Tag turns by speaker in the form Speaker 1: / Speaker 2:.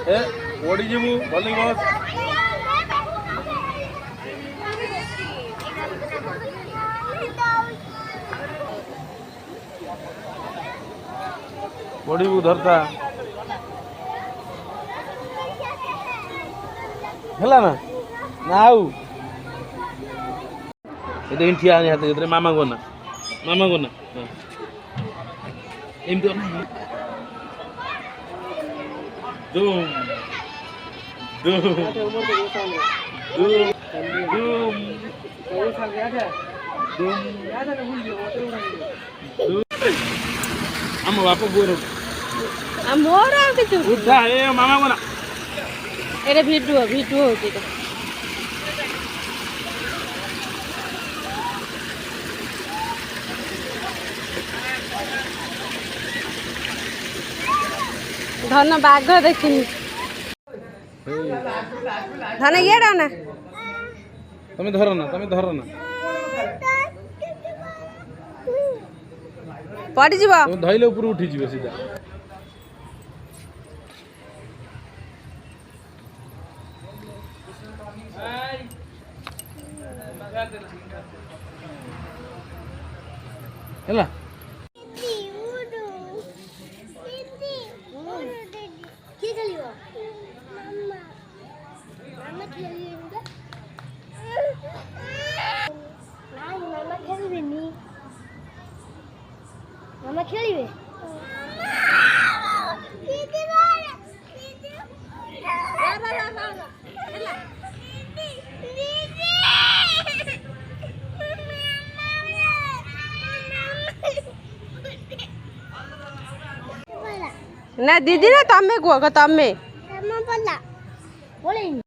Speaker 1: ए OD जीवु भली बस ओडीबु धरता हला ना नाउ ये इंठिया आनी हाथ के मामा को ना एम तो नहीं Doom. Doom. Doom. Doom. Amo bapo guru.
Speaker 2: Amora किचु.
Speaker 1: उठा ए मामा को ना.
Speaker 2: एरे वीडियो होती तो. धन बाघ देखिनी धन ये ना
Speaker 1: तुम्हें धरो ना
Speaker 2: पड़ी जीव
Speaker 1: तुम धइले ऊपर उठी जीव सीधा हेला
Speaker 3: मामा खेलिबे
Speaker 2: ना दीदी ना तमे को तमे
Speaker 3: बोला